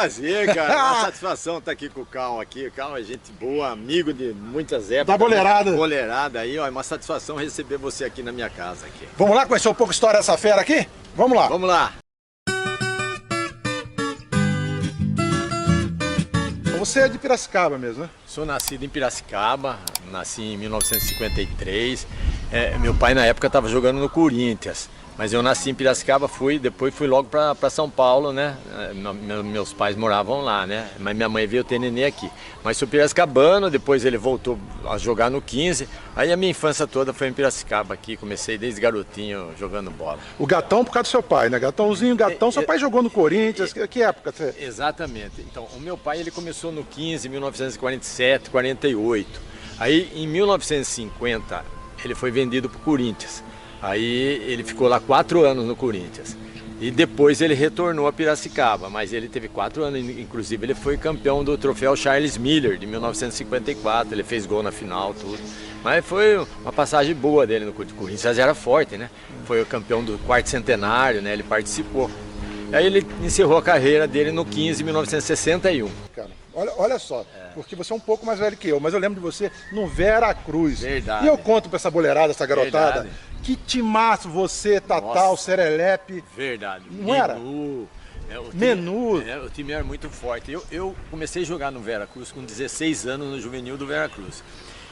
prazer, cara. Uma satisfação estar aqui com o Cal aqui. O Cal é gente boa, amigo de muitas épocas. Da boleirada. Boleirada aí, ó. É uma satisfação receber você aqui na minha casa aqui. Vamos lá conhecer um pouco a história dessa fera aqui? Vamos lá. Vamos lá. Você é de Piracicaba mesmo, né? Sou nascido em Piracicaba, nasci em 1953. Meu pai na época estava jogando no Corinthians. Mas eu nasci em Piracicaba, depois fui logo para São Paulo, né? Meus pais moravam lá, né? Mas minha mãe veio ter nenê aqui. Mas sou piracicabano, depois ele voltou a jogar no 15. Aí a minha infância toda foi em Piracicaba aqui, comecei desde garotinho jogando bola. O Gatão por causa do seu pai, né? Gatãozinho, Gatão, seu pai jogou no Corinthians, que época você... Exatamente. Então, o meu pai ele começou no 15, 1947, 48. Aí em 1950 ele foi vendido para o Corinthians. Aí ele ficou lá 4 anos no Corinthians e depois ele retornou a Piracicaba, mas ele teve 4 anos, inclusive ele foi campeão do troféu Charles Miller de 1954, ele fez gol na final, tudo. Mas foi uma passagem boa dele no Corinthians, era forte, né? Foi o campeão do quarto centenário, né? Ele participou. Aí ele encerrou a carreira dele no 15, 1961. Cara, olha só, porque você é um pouco mais velho que eu, mas eu lembro de você no Veracruz. Verdade. E eu conto pra essa boleirada, essa garotada, Verdade. que timaço você, Tatal, Serelepe. Verdade. Não era? Menu. O time era muito forte. Eu comecei a jogar no Veracruz com 16 anos no juvenil do Veracruz.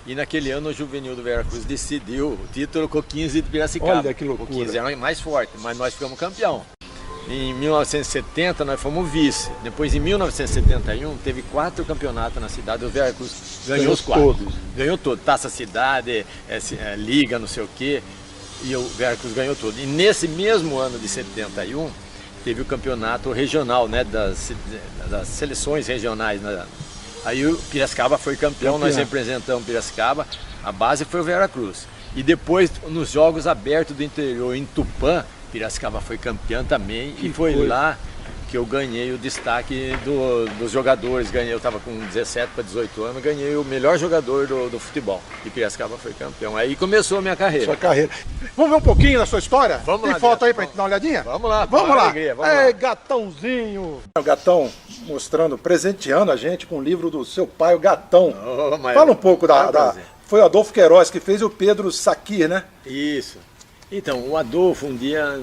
E naquele ano o juvenil do Veracruz decidiu o título com o 15 de Piracicaba. Olha que loucura. O 15 era mais forte, mas nós ficamos campeão. Em 1970 nós fomos vice. Depois em 1971 teve 4 campeonatos na cidade. O Veracruz ganhou os 4. Todos. Ganhou todos. Taça Cidade, Liga, não sei o quê. E o Veracruz ganhou tudo. E nesse mesmo ano de 71 teve o campeonato regional, né, das seleções regionais. Né? Aí o Piracicaba foi campeão, nós representamos Piracicaba. A base foi o Veracruz. E depois nos Jogos Abertos do Interior em Tupã, Piracicaba foi campeão também e foi lá que eu ganhei o destaque dos jogadores. Eu estava com 17 para 18 anos, ganhei o melhor jogador do futebol. E Piracicaba foi campeão. Aí começou a minha carreira. Sua carreira. Vamos ver um pouquinho da sua história? Vamos lá. Tem foto aí pra gente dar uma olhadinha? Vamos lá. Vamos lá. Alegria, vamos lá. Gatãozinho. O Gatão mostrando, presenteando a gente com o livro do seu pai, o Gatão. Fala um pouco Foi o Adolfo Queiroz que fez, o Pedro Saquir, né? Isso. Então, o Adolfo, um dia,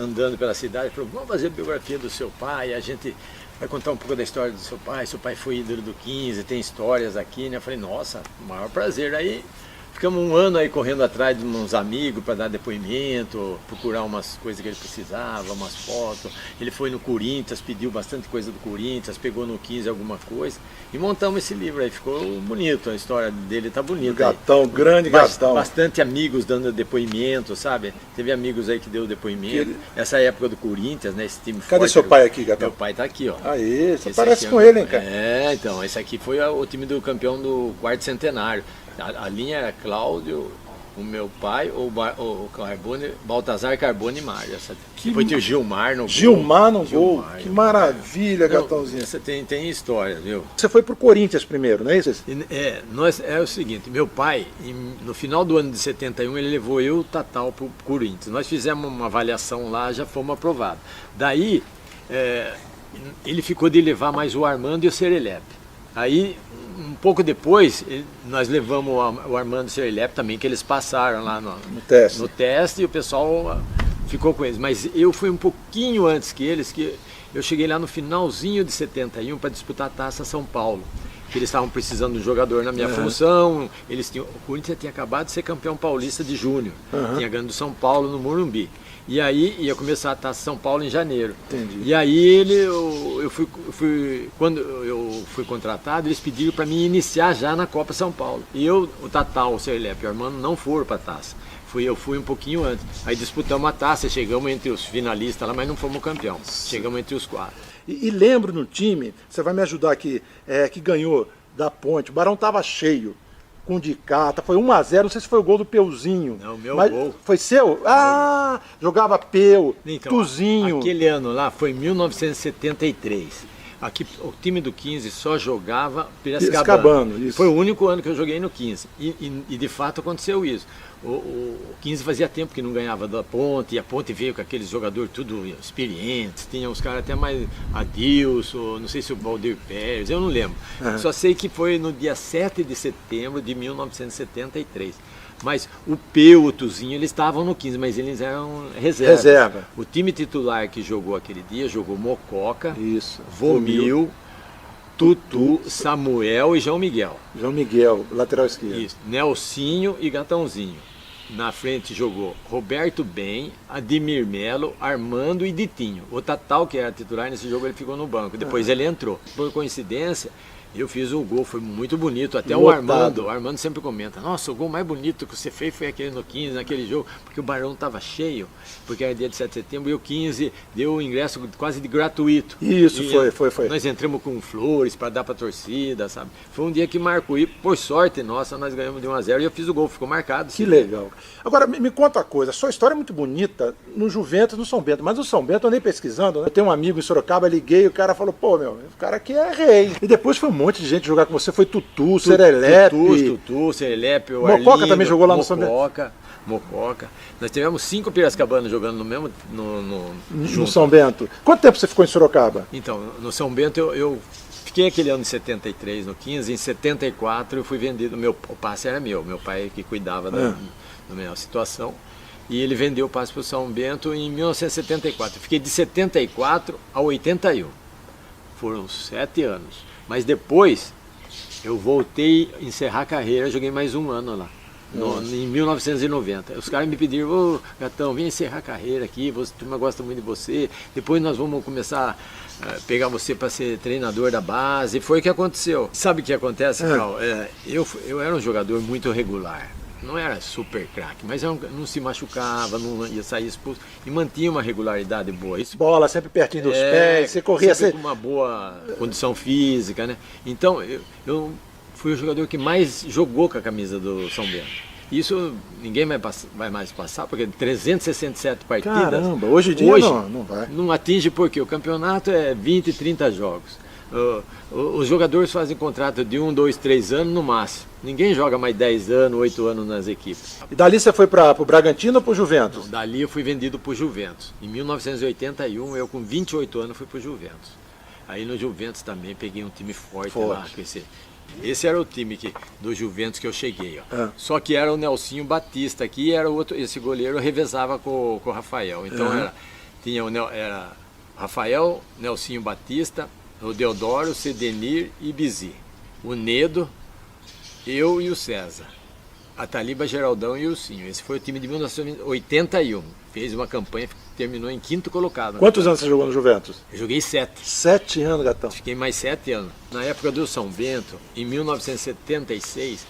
andando pela cidade, falou, vamos fazer a biografia do seu pai, a gente vai contar um pouco da história do seu pai foi ídolo do 15, tem histórias aqui, né? Eu falei, nossa, maior prazer. Aí ficamos um ano aí correndo atrás de uns amigos para dar depoimento, procurar umas coisas que ele precisava, umas fotos. Ele foi no Corinthians, pediu bastante coisa do Corinthians, pegou no 15 alguma coisa e montamos esse livro aí. Ficou bonito, a história dele tá bonita. Gatão, grande Gatão. Bastante amigos dando depoimento, sabe? Teve amigos aí que deu depoimento. Essa época do Corinthians, né? Esse time forte. Cadê seu pai aqui, Gatão? Meu pai tá aqui, ó. Aí, você parece com ele, hein, cara? Então, esse aqui foi o time do campeão do quarto centenário. A linha era Cláudio, o meu pai, o Carbone, Baltazar, Carbone e Mário. Depois tinha o Gilmar no gol. Gilmar no gol. Que maravilha, Gatãozinho. Você tem história, viu? Você foi pro Corinthians primeiro, não é isso? É o seguinte, meu pai, no final do ano de 71, ele levou eu e o Tatal pro Corinthians. Nós fizemos uma avaliação lá, já fomos aprovados. Daí, ele ficou de levar mais o Armando e o Serelepe. Aí, um pouco depois, nós levamos o Armando e o Serelepe também, que eles passaram lá no teste e o pessoal ficou com eles. Mas eu fui um pouquinho antes que eles, que eu cheguei lá no finalzinho de 71 para disputar a Taça São Paulo. Que eles estavam precisando de um jogador na minha função. O Corinthians tinha acabado de ser campeão paulista de júnior. Tinha ganho do São Paulo no Morumbi. E aí ia começar a Taça São Paulo em janeiro. Entendi. E aí quando eu fui contratado, eles pediram para mim iniciar já na Copa São Paulo. E o Tatal, o Serelepe e o Armando não foram para a Taça. Eu fui um pouquinho antes. Aí disputamos a Taça, chegamos entre os finalistas lá, mas não fomos campeão. Chegamos entre os 4. E lembro no time, você vai me ajudar aqui, que ganhou da Ponte, o Barão tava cheio. Com Dicata, foi 1-0, não sei se foi o gol do Peuzinho. Não, meu gol. Foi seu? Jogava Peu, então, Tuzinho. Aquele ano lá foi 1973. Aqui, o time do 15 só jogava Piracicabano. Piracicabano, isso. Foi o único ano que eu joguei no 15. E de fato aconteceu isso. O 15 fazia tempo que não ganhava da Ponte, e a Ponte veio com aqueles jogadores tudo experientes, tinha uns caras até mais Adilson, não sei se o Valdir Pérez, eu não lembro. Só sei que foi no dia 7 de setembro de 1973. Mas o Peu, o Tuzinho, eles estavam no 15, mas eles eram reserva. O time titular que jogou aquele dia jogou Mococa, Vomil, Tutu, Samuel e João Miguel. João Miguel, lateral esquerdo. Isso, Nelsinho e Gatãozinho. Na frente jogou Roberto Ben, Ademir Melo, Armando e Ditinho. O Tatal, que era titular nesse jogo, ele ficou no banco. Depois ele entrou. Por coincidência, eu fiz o gol, foi muito bonito. Até o Armando sempre comenta: nossa, o gol mais bonito que você fez foi aquele no 15, naquele jogo, porque o Barão estava cheio, porque era dia de 7 de setembro e o 15 deu o ingresso quase de gratuito. Isso, foi. Nós entramos com flores para dar para a torcida, sabe? Foi um dia que marcou e, por sorte nossa, nós ganhamos de 1-0 e eu fiz o gol, ficou marcado. Que legal. Agora, me conta uma coisa, a sua história é muito bonita no Juventus, no São Bento, mas no São Bento eu andei pesquisando, né? Eu tenho um amigo em Sorocaba, liguei, o cara falou: pô, meu, o cara aqui é rei. E depois foi um monte de gente jogar com você, foi Tutu, Serelepe. Tutu, Serelepe, o Mococa Arlindo, também jogou lá no São Bento. Mococa. Nós tivemos 5 Piracicabanos jogando no mesmo no São Bento. Quanto tempo você ficou em Sorocaba? Então, no São Bento eu fiquei aquele ano de 73, no 15, em 74 eu fui vendido, o passe era meu pai que cuidava da minha situação, e ele vendeu o passe para o São Bento em 1974. Eu fiquei de 74 a 81, foram 7 anos. Mas depois eu voltei a encerrar a carreira, joguei mais um ano lá, em 1990. Os caras me pediram: ô Gatão, vem encerrar a carreira aqui, a turma gosta muito de você, depois nós vamos começar a pegar você para ser treinador da base. E foi o que aconteceu. Sabe o que acontece, Carl? Eu era um jogador muito regular. Não era super craque, mas não se machucava, não ia sair expulso e mantinha uma regularidade boa. Isso, bola sempre pertinho dos pés, você corria sempre com uma boa condição física, né? Então eu fui o jogador que mais jogou com a camisa do São Bento. Isso ninguém vai mais passar, porque 367 partidas. Caramba, hoje em dia não vai. Não atinge, porque o campeonato é 20, 30 jogos. Os jogadores fazem contrato de 1, 2, 3 anos no máximo. Ninguém joga mais 10 anos, 8 anos nas equipes. E dali você foi para o Bragantino ou para o Juventus? Dali eu fui vendido para o Juventus. Em 1981, eu com 28 anos fui para o Juventus. Aí no Juventus também peguei um time forte. Lá. Esse era o time do Juventus que eu cheguei. Ó. Só que era o Nelsinho Batista aqui, era esse goleiro revezava com o Rafael. Então era Rafael, Nelsinho Batista, o Deodoro, o Cedenir e Bizi. O Nedo, eu e o César. A Taliba, Geraldão e o Ursinho. Esse foi o time de 1981. Fez uma campanha, terminou em 5º colocado. Quantos anos você jogou no Juventus? Eu joguei 7. 7 anos, Gatão. Fiquei mais 7 anos. Na época do São Bento, em 1976,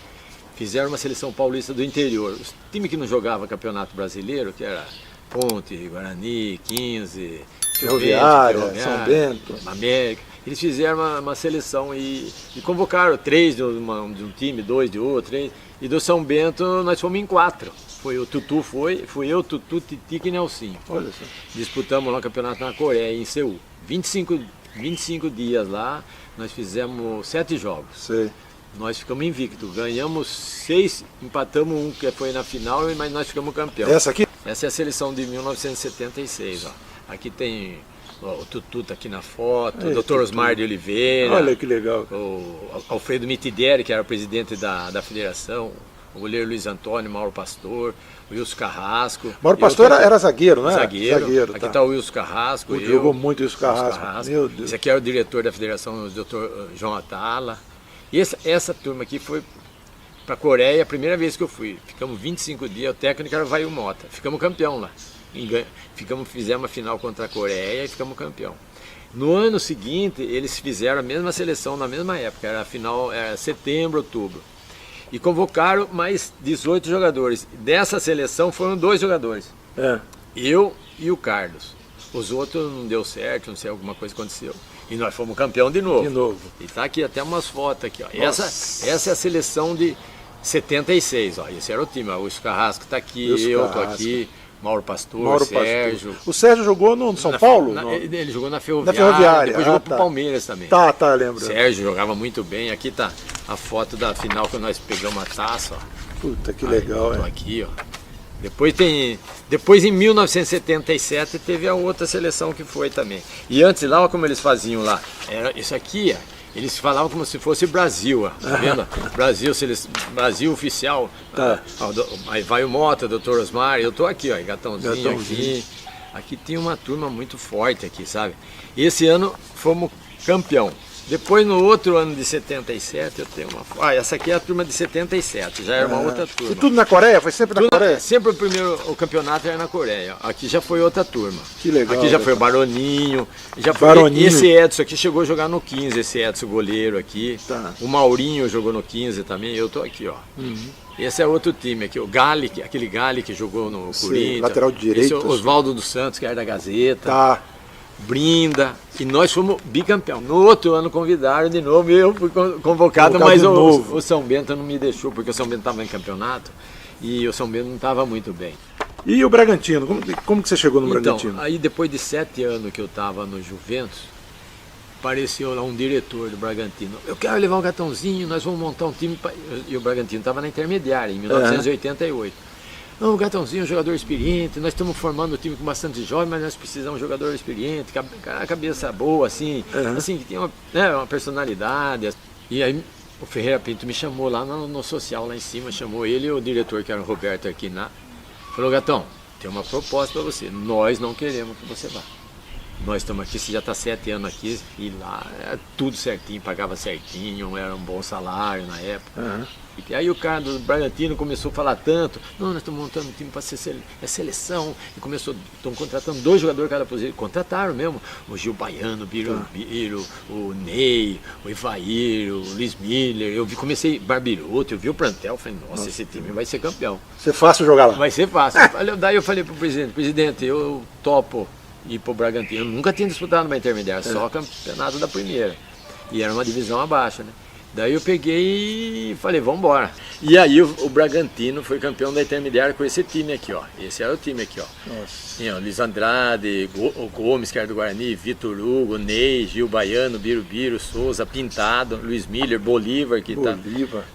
fizeram uma seleção paulista do interior. Os times que não jogavam campeonato brasileiro, que era Ponte, Guarani, 15, Ferroviária, São Bento, América. Eles fizeram uma seleção e convocaram 3 de um time, 2 de outro, 3. E do São Bento nós fomos em 4. Foi o Tutu, fui eu, Tutu, Titica e Nelsinho. Olha só. Disputamos lá o campeonato na Coreia, em Seul. 25 dias lá, nós fizemos 7 jogos. Sei. Nós ficamos invictos, ganhamos 6, empatamos 1 que foi na final, mas nós ficamos campeão. Essa aqui? Essa é a seleção de 1976. Ó. Aqui tem o Tutu tá aqui na foto, o Dr. Osmar de Oliveira. Olha que legal. O Alfredo Mitideri, que era o presidente da federação, o goleiro Luiz Antônio, Mauro Pastor, o Wilson Carrasco. Mauro Pastor era zagueiro, né? Zagueiro. Aqui está o Wilson Carrasco. Jogou muito o Wilson Carrasco. Meu Deus. Esse aqui era o diretor da federação, o Dr. João Atala. E essa turma aqui foi para a Coreia, a primeira vez que eu fui. Ficamos 25 dias, o técnico era o Vail Mota. Ficamos campeão lá. Fizemos uma final contra a Coreia e ficamos campeão. No ano seguinte, eles fizeram a mesma seleção na mesma época, era a final, era setembro, outubro. E convocaram mais 18 jogadores. Dessa seleção foram 2 jogadores. Eu e o Carlos. Os outros não deu certo, não sei, alguma coisa aconteceu. E nós fomos campeão de novo. E tá aqui até umas fotos aqui, ó. Essa é a seleção de 76, ó. Esse era o time, ó. O Carrasco tá aqui, eu tô aqui. Mauro Pastor, Mauro Sérgio. Pastor. O Sérgio jogou no São Paulo? Ele jogou na Ferroviária, na Ferroviária. Depois jogou pro Palmeiras também. Tá, lembro. Sérgio jogava muito bem. Aqui tá a foto da final que nós pegamos a taça, ó. Puta, que legal, Tô aqui, ó. Depois em 1977 teve a outra seleção que foi também. E antes lá, olha como eles faziam lá. Era isso aqui, ó. Eles falavam como se fosse Brasil, ó. Tá vendo? Brasil oficial. Tá. Aí vai o Mota, doutor Osmar, eu tô aqui, ó, Gatãozinho aqui. Aqui tem uma turma muito forte aqui, sabe? E esse ano fomos campeão. Depois, no outro ano de 77, eu tenho uma... essa aqui é a turma de 77, já era uma outra turma. E tudo na Coreia? Foi sempre na Coreia? Sempre o campeonato era na Coreia. Aqui já foi outra turma. Que legal. Aqui já foi o Baroninho. Esse Edson aqui chegou a jogar no 15, esse Edson goleiro aqui. Tá. O Maurinho jogou no 15 também, eu tô aqui, ó. Uhum. Esse é outro time aqui, o Gali, aquele Gali que jogou no Corinthians. Lateral direito. Esse é o Oswaldo dos Santos, que era da Gazeta. Tá. Brinda, e nós fomos bicampeão. No outro ano convidaram de novo e eu fui convocado, mas o São Bento não me deixou, porque o São Bento estava em campeonato e o São Bento não estava muito bem. E o Bragantino? Como que você chegou no Bragantino? Aí depois de 7 anos que eu estava no Juventus, apareceu lá um diretor do Bragantino. Eu quero levar o Gatãozinho, nós vamos montar um time. E o Bragantino estava na intermediária, em 1988. Não, o Gatãozinho é um jogador experiente, nós estamos formando um time com bastante jovem, mas nós precisamos de um jogador experiente, a cabeça boa, assim, assim que tem uma personalidade. E aí o Ferreira Pinto me chamou lá no social, lá em cima, chamou ele e o diretor, que era o Roberto Arquiná, falou: Gatão, tem uma proposta para você, nós não queremos que você vá. Nós estamos aqui, você já está 7 anos aqui, e lá era tudo certinho, pagava certinho, era um bom salário na época. E aí o cara do Bragantino começou a falar tanto: não, nós estamos montando um time para ser seleção, e estão contratando 2 jogadores cada posição. Contrataram mesmo, o Gil Baiano, o Birubiru, o Ney, o Ivair, o Luiz Miller. Comecei Barbiroto, eu vi o plantel, falei: nossa, esse time vai ser campeão. Vai ser fácil jogar lá. Vai ser fácil. Daí eu falei pro presidente, eu topo ir pro Bragantino. Eu nunca tinha disputado uma intermediária, só campeonato da primeira. E era uma divisão abaixo, né? Daí eu peguei e falei: vamos embora. E aí o Bragantino foi campeão da intermediária com esse time aqui, ó. Esse era o time aqui, ó. Nossa. Tinha o Luiz Andrade, o Gomes, que era do Guarani, Vitor Hugo, Ney, Gil Baiano, Birubiru, Souza, Pintado, Luiz Miller, Bolívar,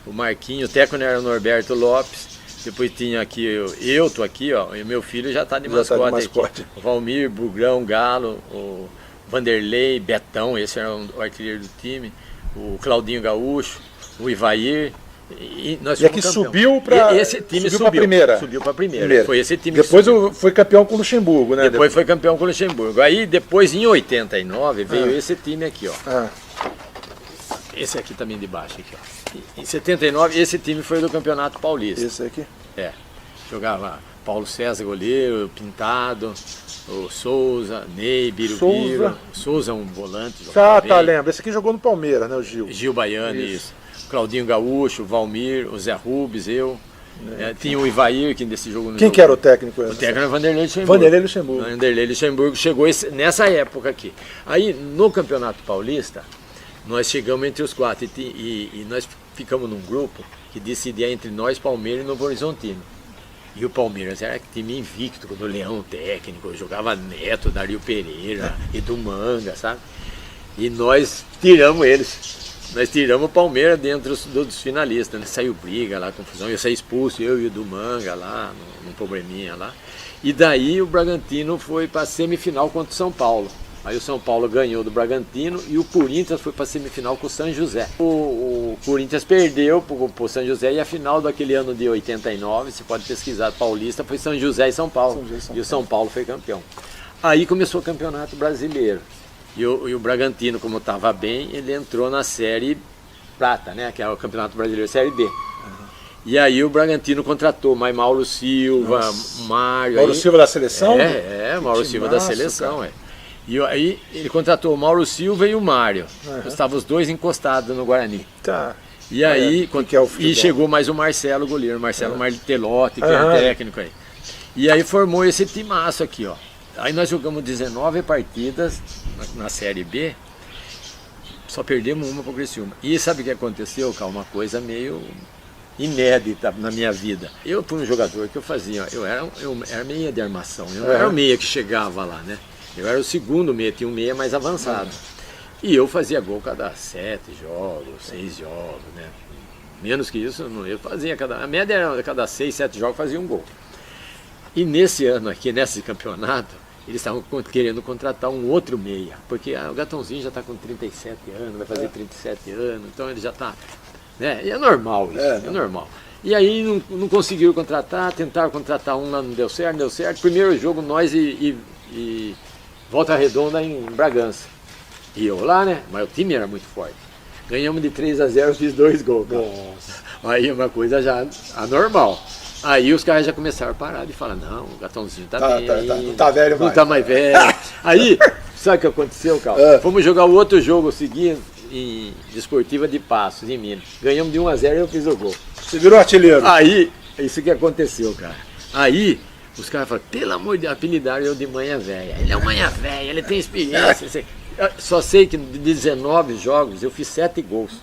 o Marquinho, o técnico era o Norberto Lopes. Depois tinha aqui, eu tô aqui, ó, e meu filho já tá de mascote. O Valmir, Bugrão, Galo, o Vanderlei, Betão, esse era o artilheiro do time, o Claudinho Gaúcho, o Ivair. E aqui subiu para esse time subiu para primeira. Subiu para primeira. Foi esse time. Depois foi campeão com o Luxemburgo, né? Depois foi campeão com o Luxemburgo. Aí depois em 89 veio esse time aqui, ó. Esse aqui também de baixo aqui, ó. Em 79 esse time foi do Campeonato Paulista. Esse aqui? É. Jogava Paulo César, goleiro, Pintado, o Souza, Ney, Birubiru. Souza um volante. Lembra. Esse aqui jogou no Palmeiras, né, o Gil? Gil Baiano, isso. Claudinho Gaúcho, o Valmir, o Zé Rubens, eu. Tinha o Ivair, que desse jogo. Quem que era o técnico? O técnico era Vanderlei Luxemburgo. Vanderlei Luxemburgo chegou nessa época aqui. Aí, no Campeonato Paulista, nós chegamos entre os 4 e nós ficamos num grupo que decidia entre nós, Palmeiras e Novo Horizontino. E o Palmeiras era time invicto, do Leão técnico, jogava Neto, Dario Pereira, Edu Manga, sabe? E nós tiramos eles. Nós tiramos o Palmeiras dentro dos finalistas, né? Saiu briga lá, confusão, eu saí expulso, eu e o do Manga lá, num probleminha lá. E daí o Bragantino foi para a semifinal contra o São Paulo. Aí o São Paulo ganhou do Bragantino e o Corinthians foi para a semifinal com o São José. O Corinthians perdeu para o São José e a final daquele ano de 89, você pode pesquisar, paulista, foi São José e São Paulo. E o São Paulo foi campeão. Aí começou o Campeonato Brasileiro. E o Bragantino, como estava bem, ele entrou na Série Prata, né? Que é o Campeonato Brasileiro, Série B. E aí o Bragantino contratou Mauro Silva, Mário. Mauro Silva da seleção? Mauro Silva da seleção, E aí ele contratou o Mauro Silva e o Mário. Estavam os dois encostados no Guarani. Tá. E aí e chegou mais o Marcelo, goleiro, Marcelo Martelotti, que era técnico aí. E aí formou esse timaço aqui, ó. Aí nós jogamos 19 partidas na Série B, só perdemos uma pro Criciúma. E sabe o que aconteceu, cara? Uma coisa meio inédita na minha vida. Eu fui um jogador que eu fazia, eu era meia de armação, eu não era o meia que chegava lá, né? Eu era o segundo meia, tinha um meia mais avançado. E eu fazia gol cada 7 jogos, 6 jogos, né? Menos que isso, eu fazia a média era cada 6, 7 jogos fazia um gol. E nesse ano aqui, nesse campeonato, eles estavam querendo contratar um outro meia, porque o Gatãozinho já está com 37 anos, vai fazer 37 anos, então ele já está... Né? E é normal isso, é normal. E aí não conseguiram contratar, tentaram contratar um lá, não deu certo. Primeiro jogo nós e Volta Redonda em Bragança. E eu lá, né? Mas o time era muito forte. Ganhamos de 3-0, eu fiz 2 gols. Nossa. Aí uma coisa já anormal. Aí os caras já começaram a parar de falar, não, o Gatãozinho tá bem, não tá velho mais. Não tá mais velho. Aí, sabe o que aconteceu, Carlos? Fomos jogar o outro jogo seguinte em Desportiva de Passos, em Minas. Ganhamos de 1-0 e eu fiz o gol. Você virou artilheiro. Aí, isso que aconteceu, cara. Aí, os caras falaram, pelo amor de Deus, apelidaram eu de manhã velha. Ele é um manhã velha, ele tem experiência. Só sei que de 19 jogos eu fiz 7 gols.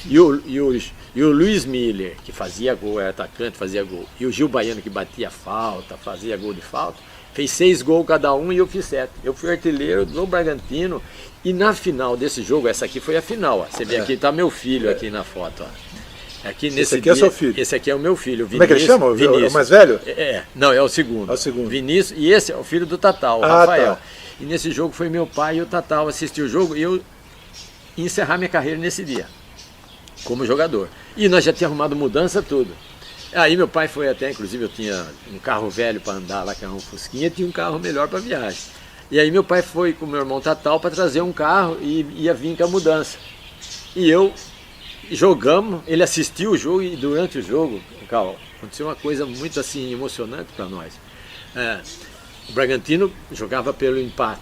E o Luiz Miller, que fazia gol, era atacante, fazia gol. E o Gil Baiano, que batia falta, fazia gol de falta, fez 6 gols cada um e eu fiz 7. Eu fui artilheiro do Bragantino. E na final desse jogo, essa aqui foi a final. Ó. Você vê aqui, tá meu filho aqui na foto. Ó. Aqui nesse esse aqui é seu filho? Esse aqui é o meu filho, Vinícius. Como é que ele chama? Vinícius. O mais velho? Não, é o segundo. É o segundo. Vinícius, e esse é o filho do Tatal, o Rafael. Tá. E nesse jogo foi meu pai e o Tatal assistir o jogo e eu ia encerrar minha carreira nesse dia, como jogador. E nós já tínhamos arrumado mudança, tudo. Aí meu pai foi até, inclusive eu tinha um carro velho para andar lá, que era um Fusquinha, e tinha um carro melhor para viagem. E aí meu pai foi com meu irmão Tatal para trazer um carro e ia vir com a mudança. E eu jogamos, ele assistiu o jogo e durante o jogo, Carl, aconteceu uma coisa muito assim emocionante para nós. O Bragantino jogava pelo empate,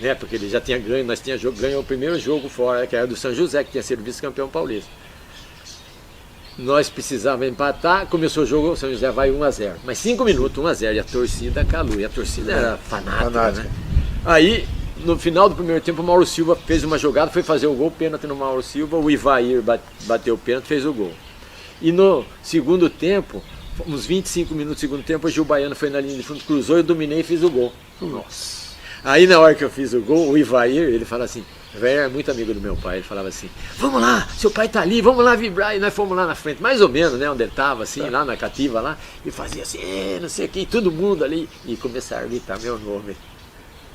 né? Porque ele já tinha ganho, nós tínhamos ganho o primeiro jogo fora, que era do São José, que tinha sido vice-campeão paulista. Nós precisávamos empatar, começou o jogo, o São José vai 1-0. Mas 5 minutos, 1-0, e a torcida calou, e a torcida era fanática, né? Aí, no final do primeiro tempo, o Mauro Silva fez uma jogada, foi fazer o gol, pênalti no Mauro Silva, o Ivair bateu o pênalti, fez o gol. E no segundo tempo, uns 25 minutos do segundo tempo, o Gil Baiano foi na linha de fundo, cruzou, eu dominei e fiz o gol. Nossa! Aí na hora que eu fiz o gol, o Ivair, ele fala assim, o Ivair era muito amigo do meu pai, ele falava assim, vamos lá, seu pai tá ali, vamos lá vibrar, e nós fomos lá na frente, mais ou menos, né, onde ele tava, assim, lá na cativa lá, e fazia assim, não sei o que, todo mundo ali, e começaram a gritar meu nome.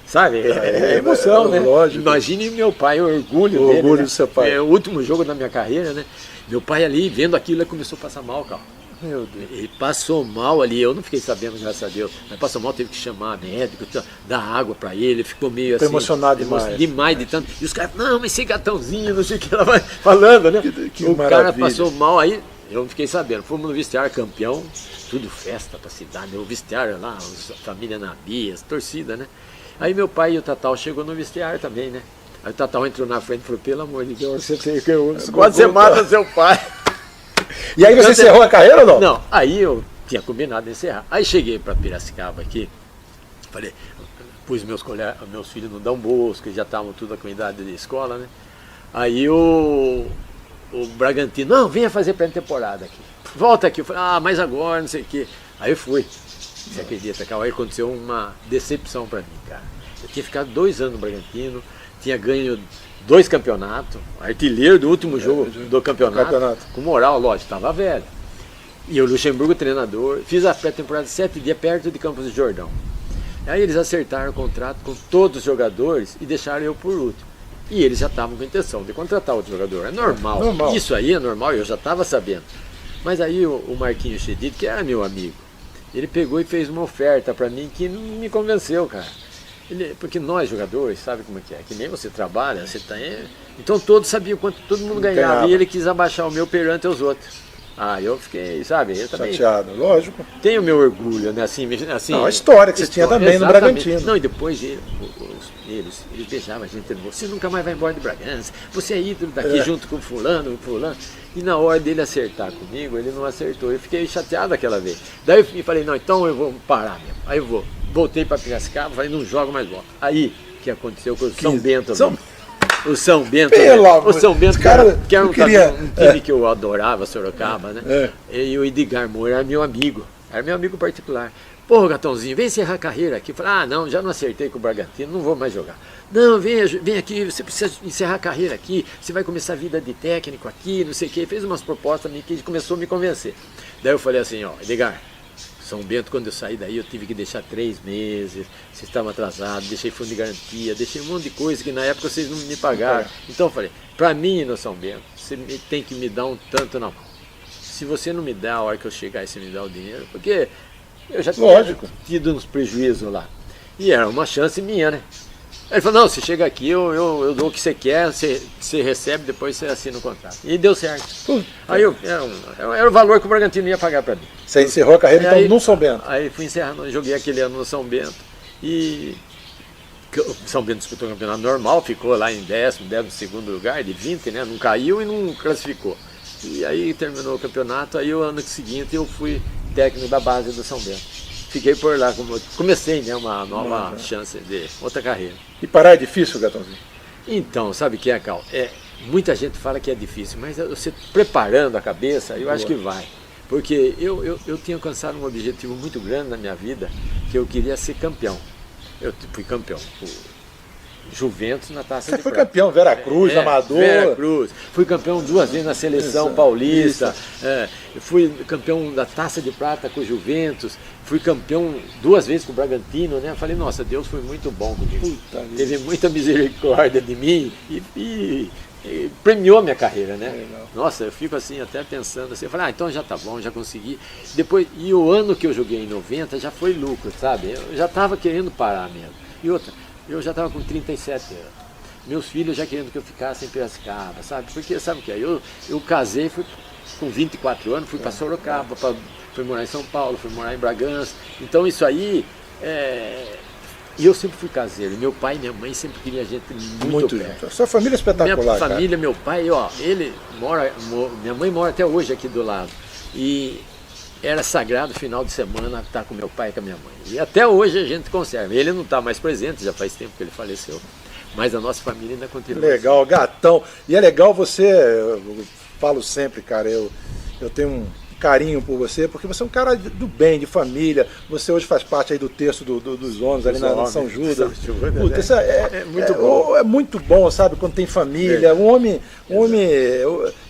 Sabe? É emoção, né? Lógico. Imagine meu pai, o orgulho dele. O orgulho do né? seu pai. É o último jogo da minha carreira, né? Meu pai ali, vendo aquilo, ele começou a passar mal, cara. Meu Deus. Ele passou mal ali, eu não fiquei sabendo, graças a Deus. Mas passou mal, teve que chamar médico, dar água pra ele, ficou meio assim. Emocionado demais. Demais de tanto. E os caras, não, mas esse Gatãozinho, não sei o que ela vai falando, né? Que o maravilha. cara passou mal aí, eu não fiquei sabendo. Fomos no vestiário campeão, tudo festa pra cidade, o vestiário lá, a família Nabias, torcida, né? Aí meu pai e o Tatal chegou no vestiário também, né? Aí o Tatal entrou na frente e falou, pelo amor de Deus, quase você mata seu pai. E aí você encerrou a carreira ou não? Não, aí eu tinha combinado de encerrar. Aí cheguei para Piracicaba aqui, falei, pus meus filhos no Dom Bosco, que já estavam tudo com idade de escola, né? Aí o Bragantino, não, venha fazer pré-temporada aqui. Volta aqui. Eu falei, mas agora, não sei o quê. Aí eu fui. Você acredita, cara? Aí aconteceu uma decepção para mim, cara. Eu tinha ficado 2 anos no Bragantino, tinha ganho 2 campeonatos, artilheiro do último jogo do campeonato, com moral, lógico, estava velho. E o Luxemburgo treinador, fiz a pré-temporada 7 dias perto de Campos do Jordão. Aí eles acertaram o contrato com todos os jogadores e deixaram eu por último. E eles já estavam com a intenção de contratar outro jogador. É normal. Isso aí é normal, eu já estava sabendo. Mas aí o Marquinhos Chedid, que era meu amigo, ele pegou e fez uma oferta para mim que não me convenceu, cara. Porque nós, jogadores, sabe como é? Que nem você trabalha, você tá aí. Então todos sabiam quanto todo mundo ganhava. E ele quis abaixar o meu perante os outros. Eu fiquei, sabe? Eu também chateado, lógico. Tenho o meu orgulho, né? Assim, não, a história que você tinha também no Bragantino. Não, e depois eles beijavam a gente. Você nunca mais vai embora de Bragança. Você é ídolo daqui junto com fulano. E na hora dele acertar comigo, ele não acertou. Eu fiquei chateado aquela vez. Daí eu falei, não, então eu vou parar mesmo. Aí eu voltei para Piracicaba, falei, não jogo mais bola. Aí, o que aconteceu com o São Bento? O São Bento. Pelo Né? amor. O São Bento, cara, que era um queria... time que eu adorava, Sorocaba, né? E o Edgar Moura era meu amigo. Era meu amigo particular. Pô, Gatãozinho, vem encerrar a carreira aqui. Eu falei, ah, não, já não acertei com o Bragantino, não vou mais jogar. Não, vem aqui, você precisa encerrar a carreira aqui, você vai começar a vida de técnico aqui, não sei o quê. Fez umas propostas que começou a me convencer. Daí eu falei assim, ó, Edgar, São Bento, quando eu saí daí, eu tive que deixar 3 meses, vocês estavam atrasados, deixei fundo de garantia, deixei um monte de coisa que na época vocês não me pagaram. Então eu falei, pra mim, no São Bento, você tem que me dar um tanto na mão. Se você não me dá a hora que eu chegar, você me dá o dinheiro, porque eu já tinha tido uns prejuízos lá. E era uma chance minha, né? Ele falou, não, você chega aqui, eu dou o que você quer, você recebe, depois você assina o contrato. E deu certo. Aí era o valor que o Bragantino ia pagar para mim. Você encerrou a carreira então no São Bento? Aí fui encerrando, joguei aquele ano no São Bento. E o São Bento disputou o campeonato normal, ficou lá em 12º lugar, de 20, né? Não caiu e não classificou. E aí terminou o campeonato, aí o ano seguinte eu fui técnico da base do São Bento. Fiquei por lá, comecei, né, uma nova chance de outra carreira. E parar é difícil, Gatãozinho? Então, sabe o que é, Cal? Muita gente fala que é difícil, mas você preparando a cabeça, eu acho que vai. Porque eu tinha alcançado um objetivo muito grande na minha vida, que eu queria ser campeão. Eu fui campeão. Juventus na Taça de Prata. Você foi campeão, Veracruz, Amador. Veracruz. Fui campeão 2 vezes na seleção paulista. Fui campeão da Taça de Prata com o Juventus. Fui campeão 2 vezes com o Bragantino, né? Falei, nossa, Deus foi muito bom comigo. Teve muita misericórdia de mim e premiou minha carreira, né? Legal. Nossa, eu fico assim até pensando assim, eu falei, então já tá bom, já consegui. Depois, e o ano que eu joguei em 90 já foi lucro, sabe? Eu já estava querendo parar mesmo. E outra, eu já estava com 37 anos. Meus filhos já querendo que eu ficasse em Piracicaba, sabe? Porque, sabe o que é? Eu casei, fui com 24 anos, fui para Sorocaba, fui morar em São Paulo, fui morar em Bragança. Então isso aí, e eu sempre fui caseiro. Meu pai e minha mãe sempre queriam a gente muito perto. A sua família é espetacular, minha família, cara. Meu pai, ele minha mãe mora até hoje aqui do lado. E era sagrado final de semana estar com meu pai e com a minha mãe. E até hoje a gente conserva. Ele não está mais presente, já faz tempo que ele faleceu. Mas a nossa família ainda continua. Legal, assim. Gatão. E é legal você, eu falo sempre, cara, eu tenho um carinho por você, porque você é um cara do bem, de família. Você hoje faz parte aí do terço dos homens ali na São Judas. Puta, isso é muito bom. É muito bom, sabe, quando tem família. O homem,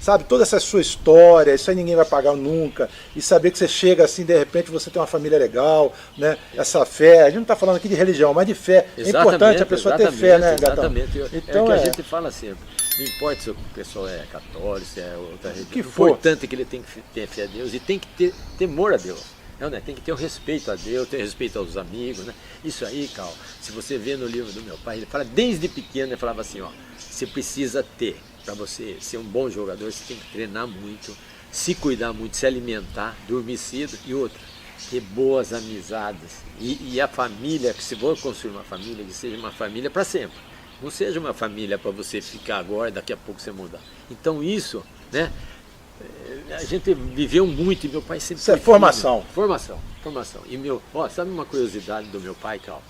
sabe, toda essa sua história, isso aí ninguém vai pagar nunca. E saber que você chega assim, de repente você tem uma família legal, né? Essa fé, a gente não está falando aqui de religião, mas de fé. É importante a pessoa ter fé, né, Gatão? Exatamente. Então, é o que a gente fala sempre. Não importa se o pessoal é católico, se é outra religião. O importante é que ele tem que ter fé a Deus e tem que ter temor a Deus. Né? Tem que ter o respeito a Deus, ter respeito aos amigos. Né? Isso aí, Cal, se você vê no livro do meu pai, ele fala, desde pequeno, ele falava assim, ó, você precisa ter, para você ser um bom jogador, você tem que treinar muito, se cuidar muito, se alimentar, dormir cedo e outra, ter boas amizades. E a família, se for construir uma família, que seja uma família para sempre. Não seja uma família para você ficar agora, daqui a pouco você mudar. Então isso, né? A gente viveu muito e meu pai sempre... Isso é formação. Formação. E sabe uma curiosidade do meu pai, Cal?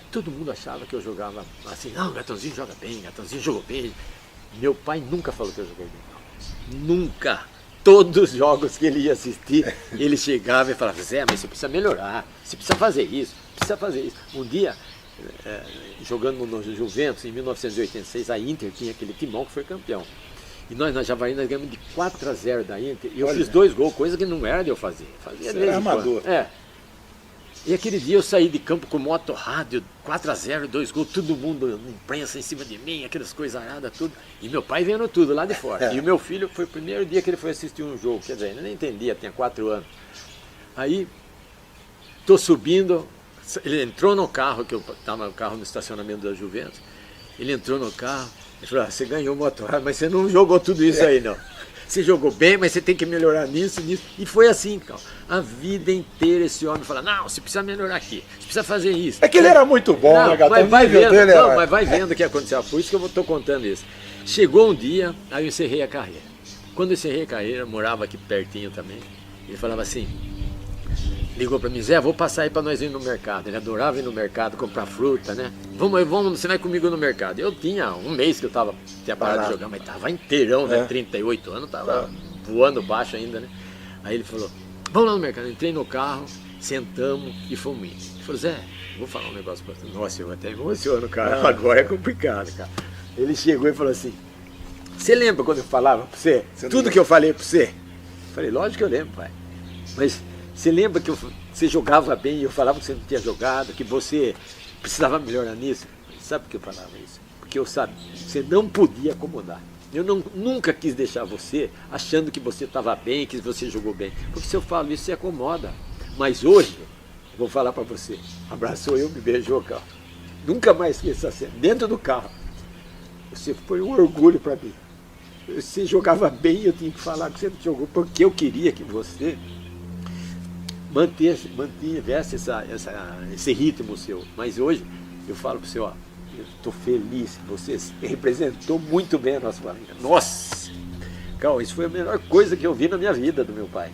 Todo mundo achava que eu jogava assim, não, Gatãozinho joga bem, Gatãozinho jogou bem. Meu pai nunca falou que eu joguei bem, não. Nunca. Todos os jogos que ele ia assistir, ele chegava e falava, Zé, mas você precisa melhorar, você precisa fazer isso, precisa fazer isso. Um dia... jogando no Juventus em 1986, a Inter tinha aquele timão que foi campeão. E nós na Javari ganhamos de 4-0 da Inter. E eu fiz 2 gols, coisa que não era de eu fazer. Fazia você era amador. E aquele dia eu saí de campo com moto rádio, 4-0, 2 gols, todo mundo na imprensa em cima de mim, aquelas coisas aradas, tudo. E meu pai vendo tudo lá de fora. E o meu filho foi o primeiro dia que ele foi assistir um jogo, quer dizer, ele nem entendia, tinha 4 anos. Aí, tô subindo. Ele entrou no carro, que eu estava no carro no estacionamento da Juventus, ele entrou no carro e falou, você ganhou o motor, mas você não jogou tudo isso aí não. Você jogou bem, mas você tem que melhorar nisso. E foi assim, cara. A vida inteira esse homem fala, não, você precisa melhorar aqui, você precisa fazer isso. É que ele era muito bom, né, Gatão? Mas vai vendo o que aconteceu, por isso que eu estou contando isso. Chegou um dia, aí eu encerrei a carreira. Quando eu encerrei a carreira, eu morava aqui pertinho também, ele falava assim, ligou para mim, Zé, vou passar aí para nós ir no mercado. Ele adorava ir no mercado comprar fruta, né? Vamos, você vai comigo no mercado. Eu tinha um mês que eu tinha parado de jogar, mas tava inteirão, né? 38 anos, tava voando baixo ainda, né? Aí ele falou, vamos lá no mercado. Entrei no carro, sentamos e fomos ir. Ele falou, Zé, vou falar um negócio pra você. Nossa, eu até emociono, cara. Agora é complicado, cara. Ele chegou e falou assim, você lembra quando eu falava pra você? Tudo que eu falei pra você? Eu falei, lógico que eu lembro, pai. Mas você lembra que você jogava bem e eu falava que você não tinha jogado, que você precisava melhorar nisso? Sabe por que eu falava isso? Porque eu sabia, você não podia acomodar. Eu nunca quis deixar você achando que você estava bem, que você jogou bem. Porque se eu falo isso, você acomoda. Mas hoje, eu vou falar para você, abraçou eu, me beijou, cara. Nunca mais esqueça essa cena, dentro do carro. Você foi um orgulho para mim. Você jogava bem e eu tinha que falar que você não jogou, porque eu queria que você mantivesse esse ritmo seu. Mas hoje eu falo para você, ó, eu estou feliz que você representou muito bem a nossa família. Nossa! Cal, isso foi a melhor coisa que eu vi na minha vida do meu pai.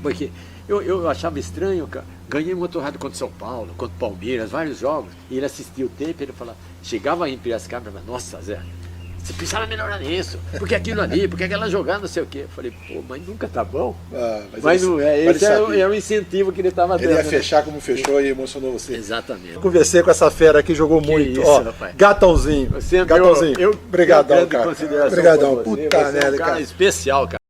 Porque eu achava estranho, cara. Ganhei uma torrada contra São Paulo, contra Palmeiras, vários jogos. E ele assistia o tempo e ele falava, chegava em Piracicaba e falava, nossa, Zé, você precisava melhorar nisso, porque aquilo ali, porque aquela jogada, não sei o quê. Eu falei, pô, mas nunca tá bom. Mas não é, esse era o incentivo que ele estava dando. Ele ia fechar como fechou e emocionou você. Exatamente. Eu conversei com essa fera aqui, jogou muito. Isso, ó, rapaz. Gatãozinho. Gatãozinho. Obrigadão, cara. Obrigadão. Puta Puta merda, cara. Especial, cara.